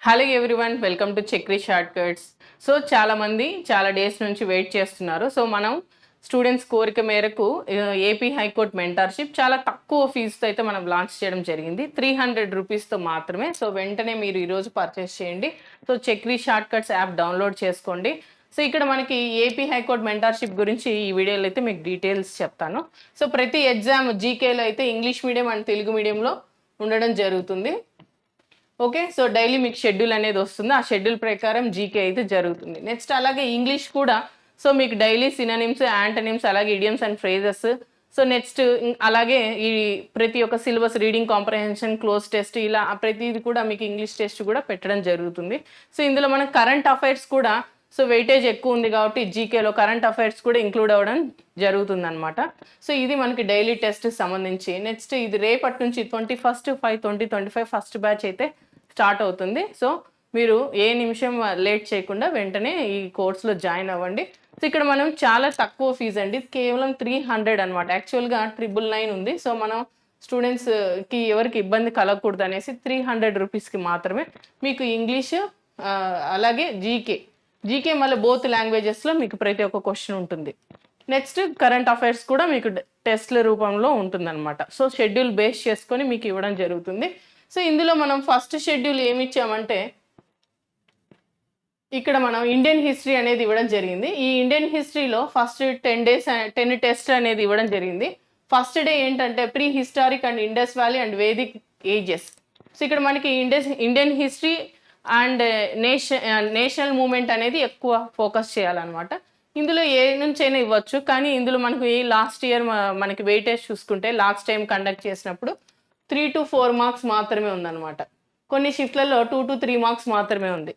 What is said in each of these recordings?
Hello everyone, welcome to Chakri short cuts. So చాలామంది చాలా days నుంచి వెయిట్ చేస్తున్నారు. సో మనం స్టూడెంట్స్ కోరిక మేరకు ఏపీ హైకోర్టు మెంటర్షిప్ చాలా తక్కువ ఫీజుతో అయితే మనం లాంచ్ చేయడం జరిగింది. 300 రూపీస్తో మాత్రమే. సో వెంటనే మీరు ఈరోజు పర్చేస్ చేయండి. So Chakri short cuts app download చేసుకోండి. సో ఇక్కడ మనకి ఏపీ హైకోర్టు మెంటర్షిప్ గురించి ఈ వీడియోలో అయితే మీకు డీటెయిల్స్ చెప్తాను. సో ప్రతి ఎగ్జామ్ జీకేలో అయితే ఇంగ్లీష్ మీడియం అండ్ తెలుగు మీడియంలో ఉండడం జరుగుతుంది. ఓకే, సో డైలీ మీకు షెడ్యూల్ అనేది వస్తుంది. ఆ షెడ్యూల్ ప్రకారం జీకే అయితే జరుగుతుంది. నెక్స్ట్ అలాగే ఇంగ్లీష్ కూడా సో మీకు డైలీ సినోనిమ్స్, యాంటనిమ్స్, అలాగే idioms and phrases. So next అలాగే ఈ ప్రతి ఒక్క syllabus reading comprehension, cloze test, ఇలా ప్రతిది కూడా మీకు ఇంగ్లీష్ టెస్ట్ కూడా పెట్టడం జరుగుతుంది. సో ఇందులో మనం కరెంట్ అఫైర్స్ కూడా సో వెయిటేజ్ ఎక్కువ ఉంది కాబట్టి జీకేలో కరెంట్ అఫైర్స్ కూడా ఇంక్లూడ్ అవ్వడం జరుగుతుంది అనమాట. సో ఇది మనకి డైలీ టెస్ట్ సంబంధించి. నెక్స్ట్ ఇది రేపటి నుంచి 21/5/2025 ఫస్ట్ బ్యాచ్ అయితే స్టార్ట్ అవుతుంది. సో మీరు ఏ నిమిషం లేట్ చేయకుండా వెంటనే ఈ కోర్సులో జాయిన్ అవ్వండి. సో ఇక్కడ మనం చాలా తక్కువ ఫీజు అండి, కేవలం 300 అనమాట. యాక్చువల్గా 999 ఉంది. సో మనం స్టూడెంట్స్కి ఎవరికి ఇబ్బంది కలగకూడదు అనేసి 300 రూపీస్కి మాత్రమే మీకు ఇంగ్లీష్ అలాగే జీకే మళ్ళీ బోత్ లాంగ్వేజెస్లో మీకు ప్రతి ఒక్క క్వశ్చన్ ఉంటుంది. నెక్స్ట్ కరెంట్ అఫైర్స్ కూడా మీకు టెస్ట్ల రూపంలో ఉంటుందన్నమాట. సో షెడ్యూల్ బేస్ చేసుకొని మీకు ఇవ్వడం జరుగుతుంది. సో ఇందులో మనం ఫస్ట్ షెడ్యూల్ ఏమి ఇచ్చామంటే ఇక్కడ మనం ఇండియన్ హిస్టరీ అనేది ఇవ్వడం జరిగింది. ఈ ఇండియన్ హిస్టరీలో ఫస్ట్ 10 టెస్ట్ అనేది ఇవ్వడం జరిగింది. ఫస్ట్ డే ఏంటంటే pre historic and Indus valley and Vedic ages. So ఇక్కడ మనకి Indian history and national movement అనేది ఎక్కువ ఫోకస్ చేయాలన్నమాట. ఇందులో ఏ నుంచైనా ఇవ్వచ్చు, కానీ ఇందులో మనకు లాస్ట్ ఇయర్ మనకి వెయిటేజ్ చూసుకుంటే లాస్ట్ టైం కండక్ట్ చేసినప్పుడు 3 to 4 మార్క్స్ మాత్రమే ఉందన్నమాట. కొన్ని షిఫ్ట్లలో 2 to 3 మార్క్స్ మాత్రమే ఉంది.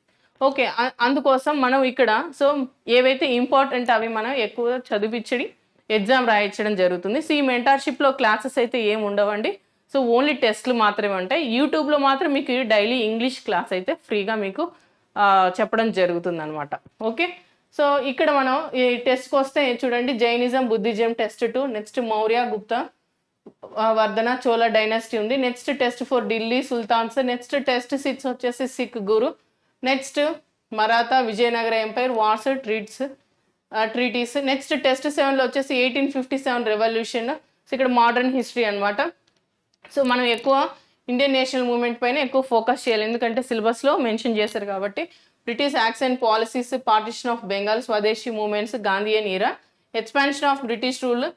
ఓకే, అందుకోసం మనం ఇక్కడ సో ఏవైతే ఇంపార్టెంట్ అవి మనం ఎక్కువ చదివించడి ఎగ్జామ్ రాయించడం జరుగుతుంది. సో ఈ మెంటర్షిప్లో క్లాసెస్ అయితే ఏమి ఉండవండి. సో ఓన్లీ టెస్ట్లు మాత్రమే ఉంటాయి. యూట్యూబ్లో మాత్రం మీకు డైలీ ఇంగ్లీష్ క్లాస్ అయితే ఫ్రీగా మీకు చెప్పడం జరుగుతుంది అనమాట. ఓకే, సో ఇక్కడ మనం ఈ టెస్ట్కి వస్తే చూడండి, Jainism, Buddhism test 2, next Maurya, Gupta, Vardhana, Chola dynasty ఉంది. Next test 4 Delhi sultans. Next test 6 వచ్చేసి Sikh guru. Next Maratha, Vijayanagara empire, wars, treaties. Next test 7లో వచ్చేసి 1857 రెవల్యూషన్. సో ఇక్కడ మోడర్న్ హిస్టరీ అనమాట. సో మనం ఎక్కువ ఇండియన్ నేషనల్ మూవ్మెంట్ పైన ఎక్కువ ఫోకస్ చేయాలి, ఎందుకంటే సిలబస్లో మెన్షన్ చేశారు కాబట్టి. British acts and policies, partition of Bengal, Swadeshi movements, Gandhian era, expansion of British rule,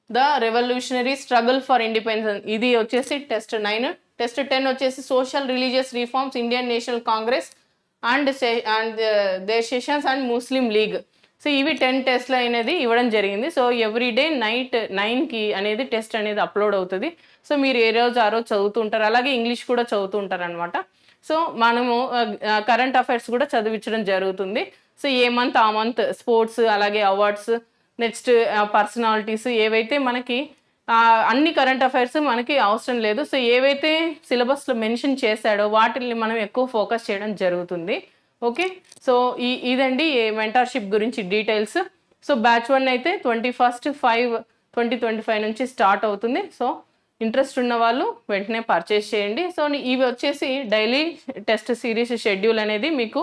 the revolutionary struggle for independence. ఇది వచ్చేసి టెస్ట్ 9. టెస్ట్ 10 వచ్చేసి social religious reforms, Indian National Congress and their sessions and Muslim League. So ఇవి 10 టెస్ట్లు అనేది ఇవ్వడం జరిగింది. So everyday night 9కి అనేది టెస్ట్ అనేది అప్లోడ్ అవుతుంది. సో మీరు ఏ రోజు ఆ రోజు చదువుతూ ఉంటారు, అలాగే ఇంగ్లీష్ కూడా చదువుతూ ఉంటారు అనమాట. సో మనము కరెంట్ అఫైర్స్ కూడా చదివించడం జరుగుతుంది. సో ఏ మంత్ ఆ మంత్ స్పోర్ట్స్, అలాగే అవార్డ్స్, నెక్స్ట్ పర్సనాలిటీస్, ఏవైతే మనకి అన్ని కరెంట్ అఫైర్స్ మనకి అవసరం లేదు. సో ఏవైతే సిలబస్లో మెన్షన్ చేశాడో వాటిని మనం ఎక్కువ ఫోకస్ చేయడం జరుగుతుంది. ఓకే, సో ఇదండి మెంటర్షిప్ గురించి డీటెయిల్స్. సో బ్యాచ్ 1 అయితే 21/5/2025 నుంచి స్టార్ట్ అవుతుంది. సో ఇంట్రెస్ట్ ఉన్న వాళ్ళు వెంటనే పర్చేస్ చేయండి. సో ఇవి వచ్చేసి డైలీ టెస్ట్ సిరీస్ షెడ్యూల్ అనేది మీకు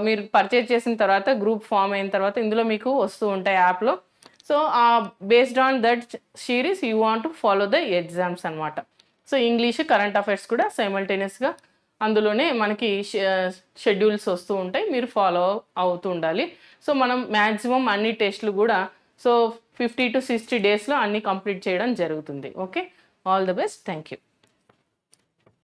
మీరు పర్చేస్ చేసిన తర్వాత గ్రూప్ ఫామ్ అయిన తర్వాత ఇందులో మీకు వస్తూ ఉంటాయి యాప్లో. So based on that series you want to follow the exams అనమాట. సో ఇంగ్లీష్, కరెంట్ అఫైర్స్ కూడా సైమల్టేనియస్గా అందులోనే మనకి షెడ్యూల్స్ వస్తూ ఉంటాయి, మీరు ఫాలో అవుతూ ఉండాలి. సో మనం మ్యాక్సిమం అన్ని టెస్ట్లు కూడా సో 50 to 60 డేస్లో అన్ని కంప్లీట్ చేయడం జరుగుతుంది. Okay, all the best, thank you.